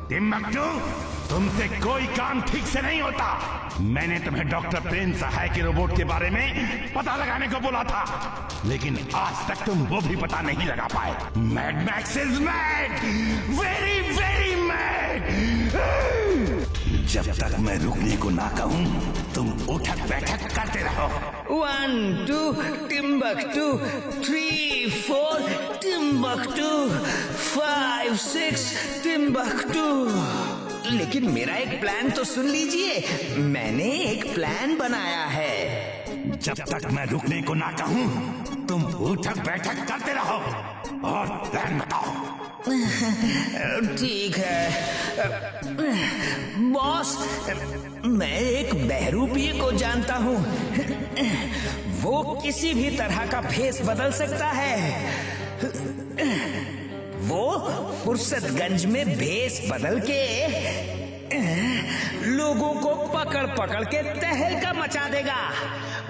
Timbuktu, तुमसे कोई काम ठीक से नहीं होता। मैंने तुम्हें डॉक्टर प्रेम सहाय के रोबोट के बारे में पता लगाने को बोला था, लेकिन आज तक तुम वो भी पता नहीं लगा पाए। Mad Max is mad, very very mad. जब तक मैं रुकने को ना कहूं, तुम उठक बैठक करते रहो। 1 2 टिम्बकटू, 3 4 टिम्बकटू, 5 6 टिम्बकटू। लेकिन मेरा एक प्लान तो सुन लीजिए। मैंने एक प्लान बनाया है। जब तक मैं रुकने को ना कहूं, तुम उठक बैठक करते रहो और प्लान बताओ। ठीक है बॉस, मैं एक बहरूपिये को जानता हूँ। वो किसी भी तरह का भेष बदल सकता है। वो फुर्सतगंज में भेष बदल के लोगों को पकड़ पकड़ के तहलका मचा देगा,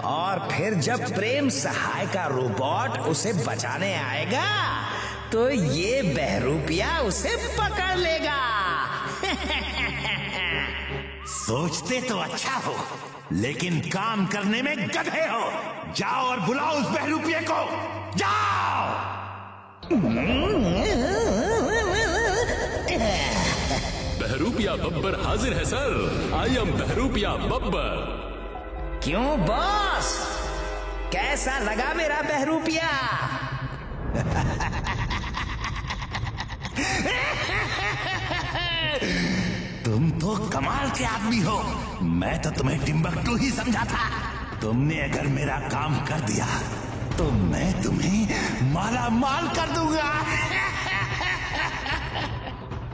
और फिर जब प्रेम सहाय का रोबोट उसे बचाने आएगा तो ये बहरूपिया उसे पकड़ लेगा। सोचते तो अच्छा हो, लेकिन काम करने में गधे हो। जाओ और बुलाओ उस बहरूपिये को, जाओ। बहरूपिया बब्बर हाजिर है sir. I am Bahrupiya Babbar. क्यों बॉस, कैसा लगा मेरा बहरूपिया? तुम तो कमाल के आदमी हो। मैं तो तुम्हें टिम्बकटू ही समझा था। तुमने अगर मेरा काम कर दिया तो मैं तुम्हें माला माल कर दूंगा।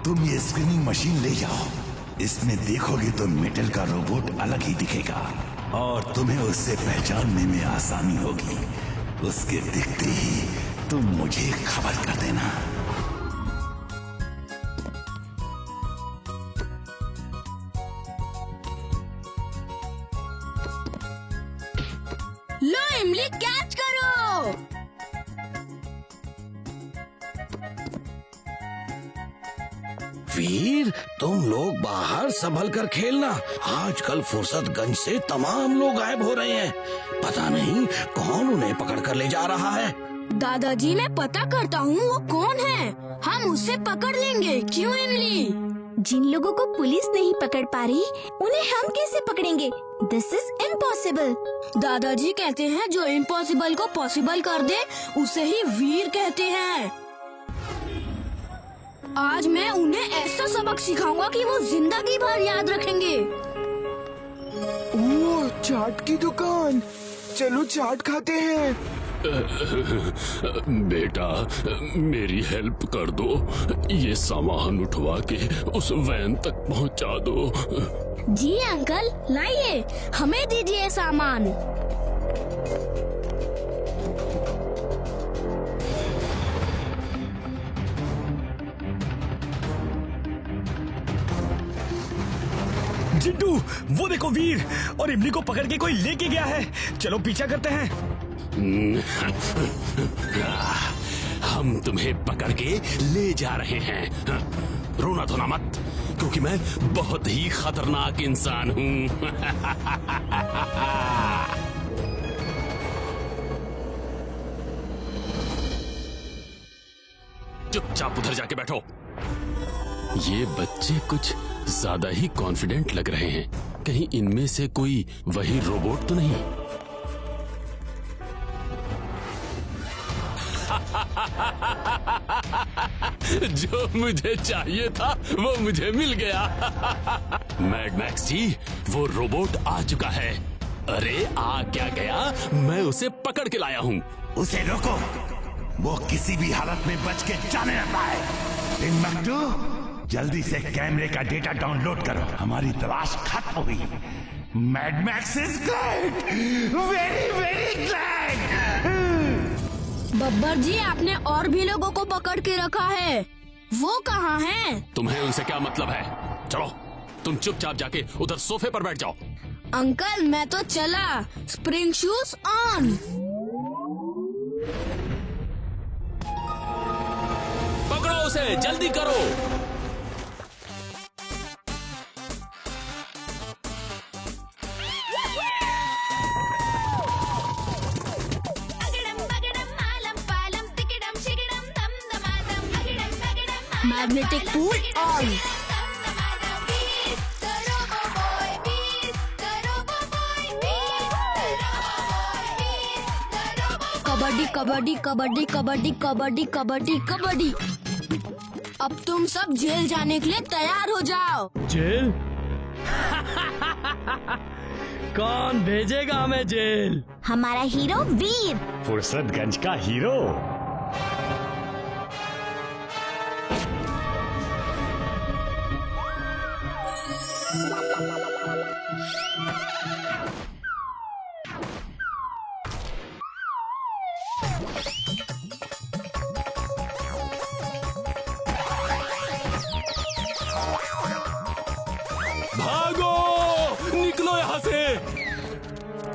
तुम ये स्क्रीनिंग मशीन ले जाओ। इसमें देखोगे तो मेटल का रोबोट अलग ही दिखेगा और तुम्हें उससे पहचानने में आसानी होगी। उसके दिखते ही तुम मुझे खबर कर देना। लो इमली, कैच करो। वीर, तुम लोग बाहर संभल कर खेलना। आजकल फुर्सतगंज से तमाम लोग गायब हो रहे हैं। पता नहीं कौन उन्हें पकड़ कर ले जा रहा है। दादाजी, मैं पता करता हूँ वो कौन है। हम उसे पकड़ लेंगे। क्यों इमली? जिन लोगों को पुलिस नहीं पकड़ पा रही, उन्हें हम कैसे पकड़ेंगे? This is impossible. दादाजी कहते हैं जो इम्पॉसिबल को पॉसिबल कर दे उसे ही वीर कहते हैं। आज मैं उन्हें ऐसा सबक सिखाऊंगा कि वो जिंदगी भर याद रखेंगे। ओह, चाट की दुकान, चलो चाट खाते हैं। बेटा, मेरी हेल्प कर दो। ये सामान उठवा के उस वैन तक पहुंचा दो। जी अंकल, लाइए, हमें दीजिए सामान। जिड्डू, वो देखो वीर और इमली को पकड़ के कोई लेके गया है। चलो पीछा करते हैं। हम तुम्हें पकड़ के ले जा रहे हैं। रोना धोना मत, क्योंकि मैं बहुत ही खतरनाक इंसान हूँ। चुपचाप उधर जाके बैठो। ये बच्चे कुछ ज्यादा ही कॉन्फिडेंट लग रहे हैं। कहीं इनमें से कोई वही रोबोट तो नहीं? जो मुझे चाहिए था वो मुझे मिल गया। मैड मैक्स जी, वो रोबोट आ चुका है। अरे आ क्या गया, मैं उसे पकड़ के लाया हूँ। उसे रोको, वो किसी भी हालत में बच के जाने न पाए। टिम्बकटू, जल्दी से कैमरे का डेटा डाउनलोड करो। हमारी तलाश खत्म हुई। Mad Max is great, very very great. Babbar ji, आपने और भी लोगों को पकड़ के रखा है। वो कहाँ हैं? तुम्हें उनसे क्या मतलब है? चलो, तुम चुपचाप जाके उधर सोफे पर बैठ जाओ। अंकल, मैं तो चला। Spring shoes on. पकड़ो उसे, जल्दी करो। Magnetic pool on. Kabaddi kabaddi kabaddi kabaddi kabaddi kabaddi kabaddi. अब तुम सब जेल जाने के लिए तैयार हो जाओ। जेल? कौन भेजेगा हमें जेल? हमारा हीरो वीर। फुर्सतगंज का हीरो। भागो, निकलो यहाँ से।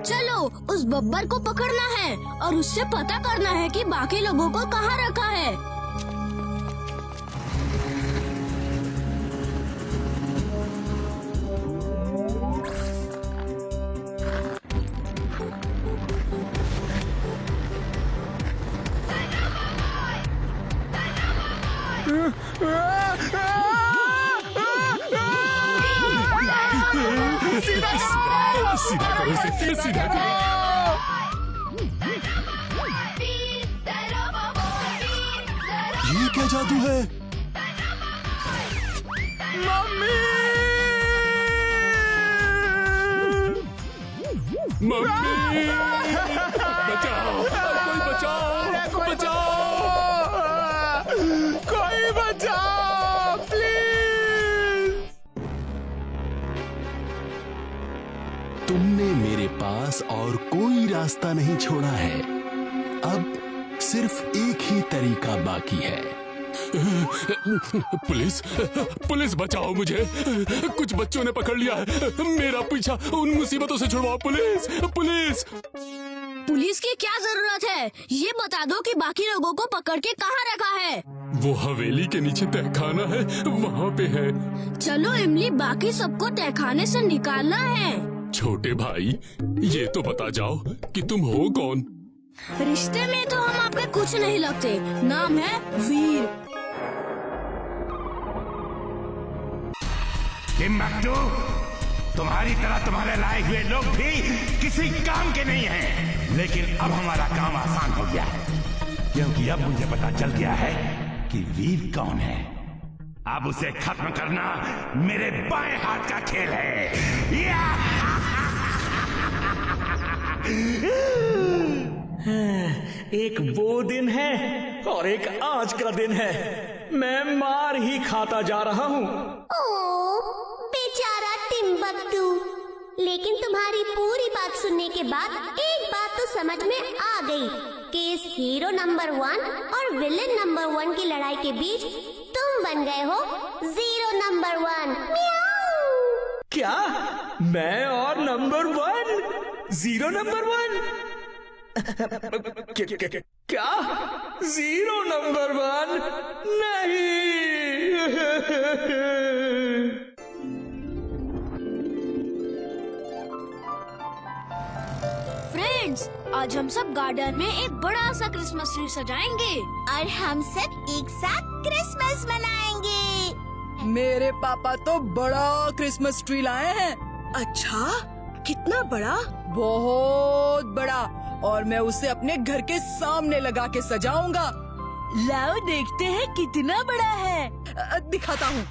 चलो उस बब्बर को पकड़ना है और उससे पता करना है कि बाकी लोगों को कहाँ रखा है। सीधा करो इसे, सीधा करो। ये क्या जादू है? मम्मी! मम्मी! बचाओ! कोई बचाओ! बचाओ! कोई बचाओ! प्लीज! तुमने मेरे पास और कोई रास्ता नहीं छोड़ा है। अब सिर्फ एक ही तरीका बाकी है। पुलिस, पुलिस बचाओ मुझे। कुछ बच्चों ने पकड़ लिया है मेरा पीछा। उन मुसीबतों से छुड़वाओ पुलिस, पुलिस। पुलिस की क्या जरूरत है? ये बता दो कि बाकी लोगों को पकड़ के कहाँ रखा है। वो हवेली के नीचे तहखाना है, वहाँ पे है। चलो इमली, बाकी सबको तहखाने से निकालना है। छोटे भाई, ये तो बता जाओ कि तुम हो कौन? रिश्ते में तो हम आपके कुछ नहीं लगते। नाम है वीर। टिम्बकटू, तुम्हारी तरह तुम्हारे लायक हुए लोग भी किसी काम के नहीं हैं। लेकिन अब हमारा काम आसान हो गया है, क्योंकि अब मुझे पता चल गया है कि वीर कौन है। अब उसे खत्म करना मेरे बाएं हाथ का खेल है। एक वो दिन है और एक आज का दिन है। मैं मार ही खाता जा रहा हूँ। ओह, बेचारा टिम्बकटू। लेकिन तुम्हारी पूरी बात सुनने के बाद एक बात तो समझ में आ गई कि इस हीरो नंबर 1 और विलेन नंबर 1 की लड़ाई के बीच तुम बन गए हो जीरो नंबर 1। क्या? मैं और नंबर 1? Zero number 1? क्या? Zero number 1? नहीं। फ्रेंड्स, आज हम सब गार्डन में एक बड़ा सा क्रिसमस ट्री सजाएंगे और हम सब एक साथ क्रिसमस मनाएंगे। मेरे पापा तो बड़ा क्रिसमस ट्री लाए हैं। अच्छा, कितना बड़ा? बहुत बड़ा। और मैं उसे अपने घर के सामने लगा के सजाऊंगा। लाओ देखते हैं कितना बड़ा है। दिखाता हूँ।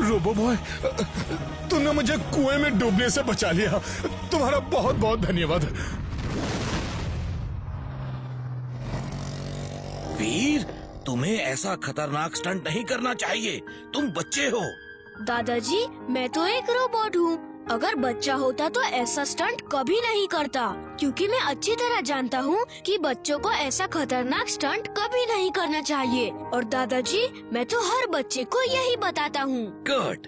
रोबो बॉय, तुमने मुझे कुएं में डूबने से बचा लिया। तुम्हारा बहुत बहुत धन्यवाद। वीर, तुम्हें ऐसा खतरनाक स्टंट नहीं करना चाहिए। तुम बच्चे हो। दादाजी, मैं तो एक रोबोट हूँ। अगर बच्चा होता तो ऐसा स्टंट कभी नहीं करता, क्योंकि मैं अच्छी तरह जानता हूँ कि बच्चों को ऐसा खतरनाक स्टंट कभी नहीं करना चाहिए। और दादाजी, मैं तो हर बच्चे को यही बताता हूँ। गुड।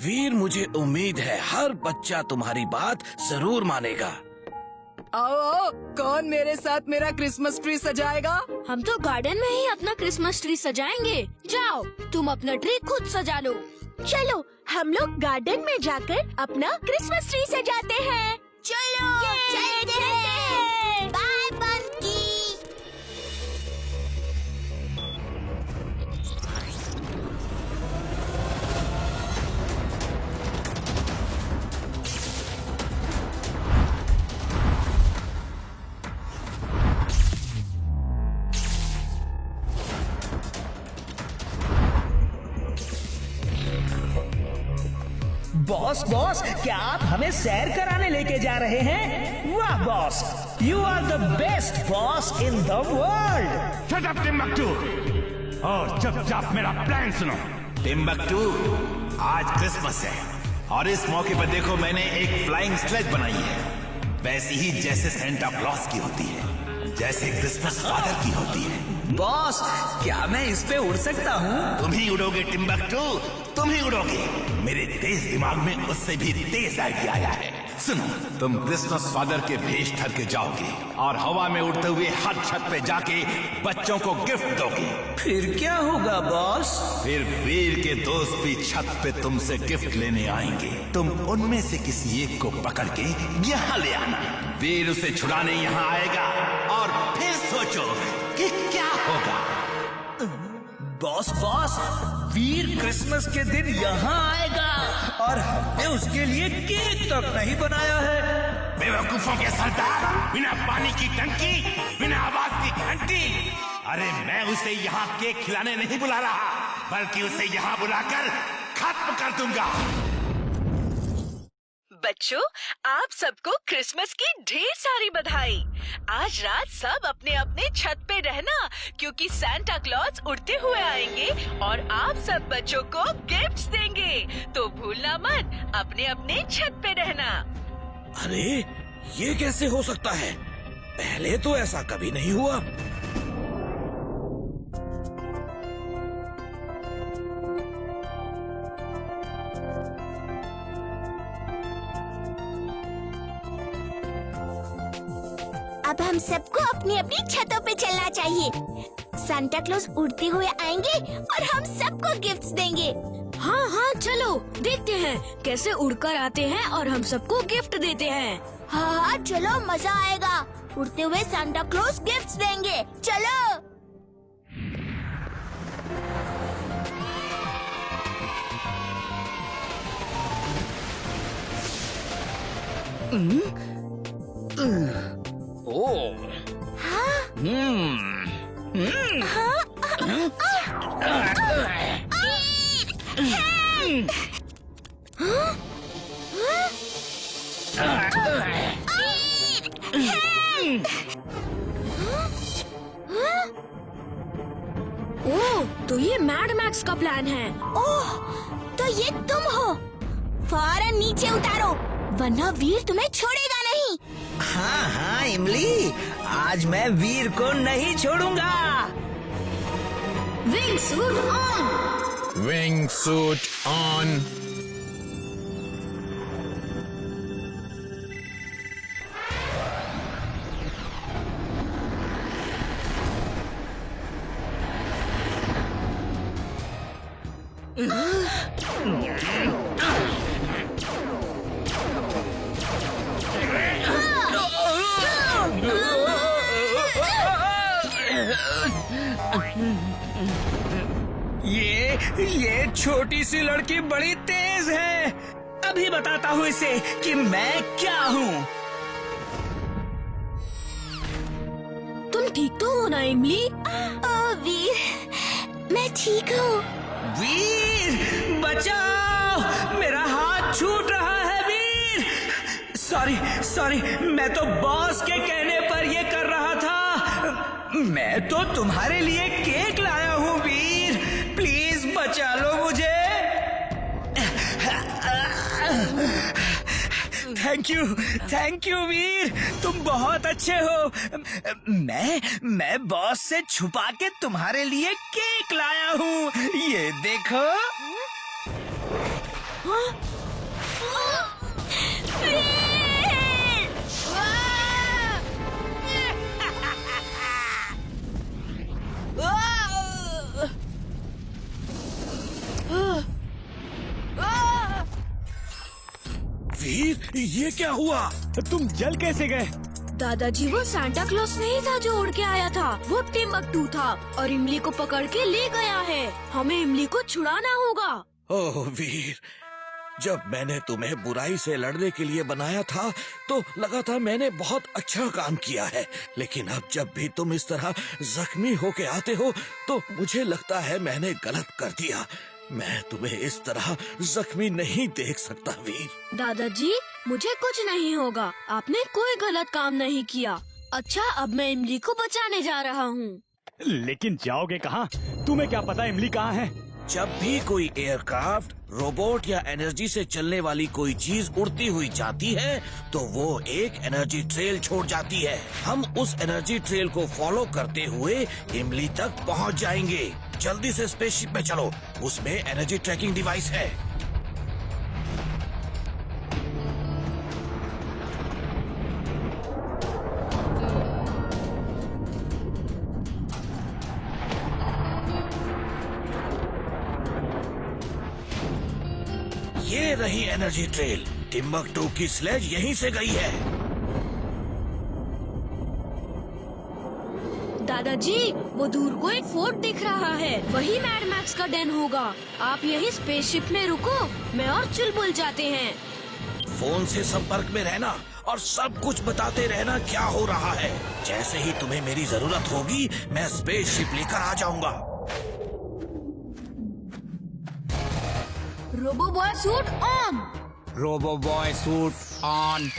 वीर, मुझे उम्मीद है हर बच्चा तुम्हारी बात जरूर मानेगा। आओ आओ, कौन मेरे साथ मेरा क्रिसमस ट्री सजाएगा? हम तो गार्डन में ही अपना क्रिसमस ट्री सजाएंगे। जाओ, तुम अपना ट्री खुद सजा लो। चलो हम लोग गार्डन में जाकर अपना क्रिसमस ट्री सजाते हैं। चलो चलते हैं। बाय पंकी। बॉस बॉस, क्या आप हमें सैर कराने लेके जा रहे हैं? वाह boss, you are the best boss in the world. Shut up Timbuktu, और चुपचाप मेरा प्लान सुनो। टिम्बकटू, आज क्रिसमस है और इस मौके पर देखो मैंने एक फ्लाइंग स्लेज बनाई है, वैसी ही जैसे सेंटा क्लॉज की होती है, जैसे क्रिसमस फादर की होती है। बॉस, क्या मैं इस पे उड़ सकता हूँ? तुम ही उड़ोगे टिम्बकटू, तुम ही उड़ोगे। मेरे तेज दिमाग में उससे भी तेज आइडिया आया है। सुनो, तुम क्रिसमस फादर के भेष धर के जाओगे और हवा में उड़ते हुए हर छत पे जाके बच्चों को गिफ्ट दोगे। फिर क्या होगा बॉस? फिर वीर के दोस्त भी छत पे तुमसे गिफ्ट लेने आएंगे। तुम उनमें से किसी एक को पकड़ के यहाँ ले आना। वीर उसे छुड़ाने यहाँ आएगा और फिर सोचो कि क्या होगा। बॉस बॉस, वीर क्रिसमस के दिन यहाँ आएगा और हमने उसके लिए केक तक नहीं बनाया है। बेवकूफों के सरदार, बिना पानी की टंकी, बिना आवाज की घंटी। अरे मैं उसे यहाँ केक खिलाने नहीं बुला रहा, बल्कि उसे यहाँ बुलाकर खत्म कर दूंगा। बच्चों, आप सबको क्रिसमस की ढेर सारी बधाई। आज रात सब अपने अपने छत पे रहना, क्योंकि सांता क्लॉज उड़ते हुए आएंगे और आप सब बच्चों को गिफ्ट्स देंगे। तो भूलना मत, अपने अपने छत पे रहना। अरे, ये कैसे हो सकता है? पहले तो ऐसा कभी नहीं हुआ। अब हम सबको अपनी अपनी छतों पे चलना चाहिए। सांता क्लॉज उड़ते हुए आएंगे और हम सबको गिफ्ट्स देंगे। हाँ हाँ, चलो देखते हैं कैसे उड़कर आते हैं और हम सबको गिफ्ट देते हैं। हाँ हाँ, चलो मजा आएगा। उड़ते हुए सांता क्लॉज गिफ्ट्स देंगे। चलो। ओह, तो ये मैड मैक्स का प्लान है। ओह, तो ये तुम हो। फौरन नीचे उतारो, वरना वीर तुम्हें छोड़ेगा नहीं। हाँ हाँ इमली, आज मैं वीर को नहीं छोड़ूंगा। Wing suit on. Wing suit on. ये छोटी सी लड़की बड़ी तेज है। अभी बताता हूँ इसे कि मैं क्या हूँ। तुम ठीक तो हो ना इमली? ओ वीर, मैं ठीक हूँ। वीर बचाओ, मेरा हाथ छूट रहा है वीर। सॉरी, मैं तो बॉस के कहने पर ये कर रहा था। मैं तो तुम्हारे लिए केक लाया हूँ वीर, प्लीज बचा लो मुझे। थैंक यू वीर, तुम बहुत अच्छे हो। मैं बॉस से छुपा के तुम्हारे लिए केक लाया हूँ, ये देखो। वीर, ये क्या हुआ? तुम जल कैसे गए? दादाजी, वो सांता क्लॉज नहीं था जो उड़ के आया था, वो टिम्बकटू था और इमली को पकड़ के ले गया है। हमें इमली को छुड़ाना होगा। ओह वीर, जब मैंने तुम्हें बुराई से लड़ने के लिए बनाया था तो लगा था मैंने बहुत अच्छा काम किया है, लेकिन अब जब भी तुम इस तरह जख्मी होके आते हो तो मुझे लगता है मैंने गलत कर दिया। मैं तुम्हें इस तरह जख्मी नहीं देख सकता वीर। दादाजी, मुझे कुछ नहीं होगा, आपने कोई गलत काम नहीं किया। अच्छा, अब मैं इमली को बचाने जा रहा हूँ। लेकिन जाओगे कहाँ? तुम्हें क्या पता इमली कहाँ है? जब भी कोई एयरक्राफ्ट, रोबोट या एनर्जी से चलने वाली कोई चीज उड़ती हुई जाती है तो वो एक एनर्जी ट्रेल छोड़ जाती है। हम उस एनर्जी ट्रेल को फॉलो करते हुए इमली तक पहुंच जाएंगे। जल्दी से स्पेसशिप में चलो, उसमें एनर्जी ट्रैकिंग डिवाइस है। ये रही एनर्जी ट्रेल। टिम्बकटू की स्लेज यहीं से गई है। दादाजी, वो दूर को एक फोर्ट दिख रहा है, वही मैड मैक्स का डेन होगा। आप यही स्पेसशिप में रुको, मैं और चुलबुल जाते हैं। फोन से संपर्क में रहना और सब कुछ बताते रहना क्या हो रहा है। जैसे ही तुम्हें मेरी जरूरत होगी मैं स्पेसशिप लेकर आ जाऊंगा। Robo boy suit on. Robo boy suit on.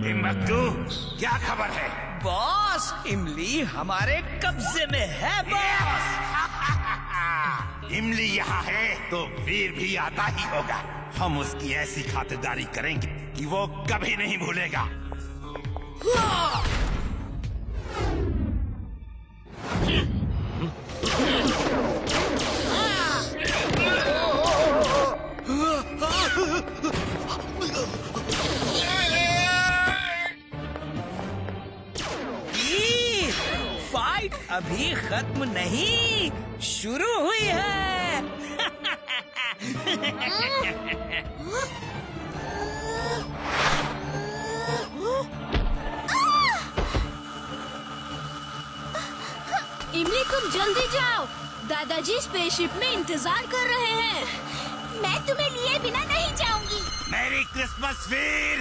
Timbuktu, क्या खबर है? बॉस, इमली हमारे कब्जे में है बॉस। इमली यहाँ है तो वीर भी आता ही होगा। हम उसकी ऐसी खातिरदारी करेंगे कि वो कभी नहीं भूलेगा। फाइट अभी खत्म नहीं, शुरू हुई है। इमली, तुम जल्दी जाओ, दादाजी स्पेसशिप में इंतजार कर रहे हैं। मैं तुम्हें लिए बिना नहीं जाऊंगी। मेरी क्रिसमस वीर।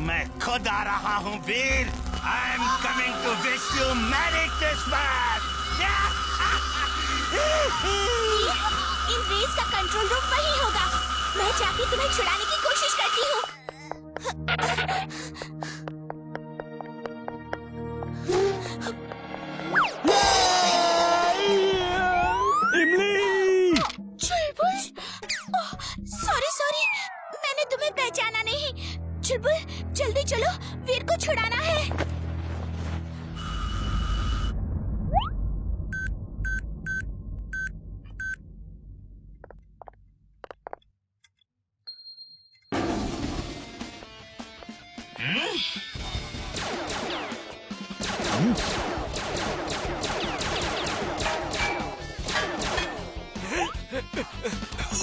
मैं खुद आ रहा हूँ Veer. I am coming to wish you merry Christmas. इन रेस का कंट्रोल रूम वही होगा। मैं जाके तुम्हें छुड़ाने की कोशिश करती हूँ। सॉरी, मैंने तुम्हें पहचाना नहीं। चुलबुल, जल्दी चलो, वीर को छुड़ाना है।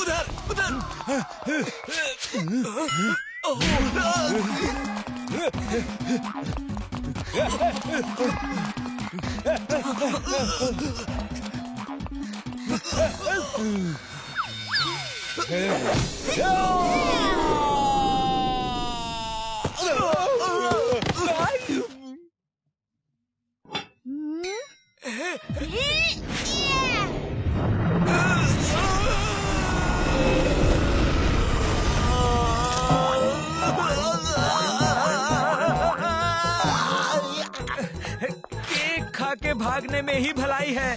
उधर उधर। केक खा के भागने में ही भलाई है।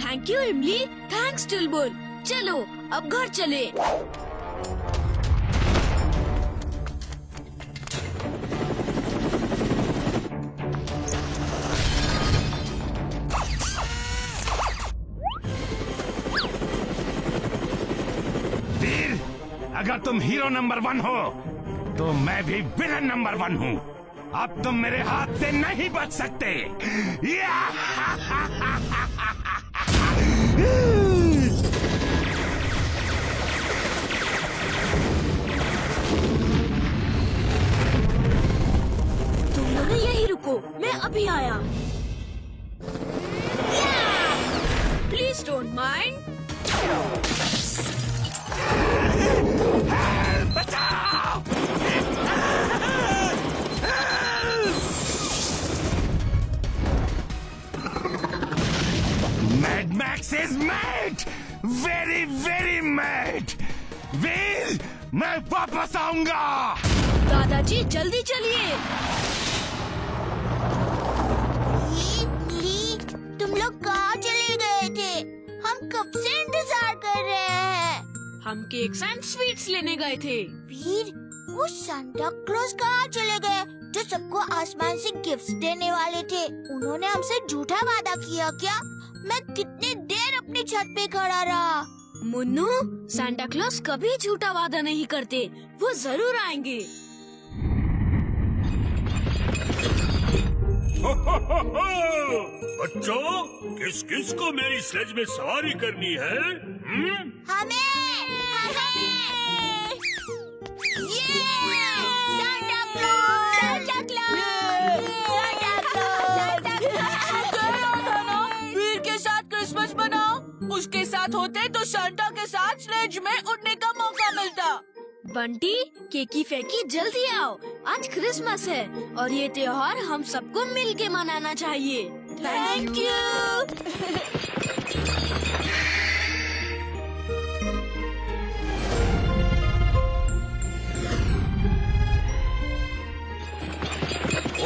थैंक यू इमली, थैंक्स टुलबुल। चलो अब घर चले। वीर, अगर तुम हीरो नंबर 1 हो तो मैं भी विलन नंबर 1 हूँ। अब तुम मेरे हाथ से नहीं बच सकते। तुम लोग यही रुको, मैं अभी आया। Please don't mind. बचाओ! Mad Max is mad, very very mad. वीर, मैं वापस आऊंगा। दादाजी जल्दी चलिए। तुम लोग कहाँ चले गए थे? हम कब से इंतजार कर रहे हैं। हम केक्स एंड स्वीट्स लेने गए थे। वीर, वो सांता क्लॉज कहाँ चले गए जो सबको आसमान से गिफ्ट्स देने वाले थे? उन्होंने हमसे झूठा वादा किया क्या? मैं कितनी देर अपनी छत पे खड़ा रहा। मुन्नू, सांता क्लॉज कभी झूठा वादा नहीं करते, वो जरूर आएंगे। बच्चों, किस किस को मेरी स्लेज में सवारी करनी है? हमें ये Santa Claus, Santa Claus, Santa Claus. Veer के साथ क्रिसमस मनाओ। उसके साथ होते तो सांता के साथ स्लेज में उड़ने का मौका मिलता। बंटी, केकी फेंकी जल्दी आओ, आज क्रिसमस है और ये त्योहार हम सबको मिलके मनाना चाहिए। Thank you.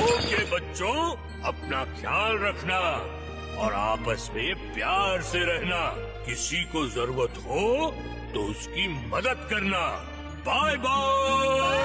ओके बच्चों, अपना ख्याल रखना और आपस में प्यार से रहना। किसी को जरूरत हो तो उसकी मदद करना। Bye bye.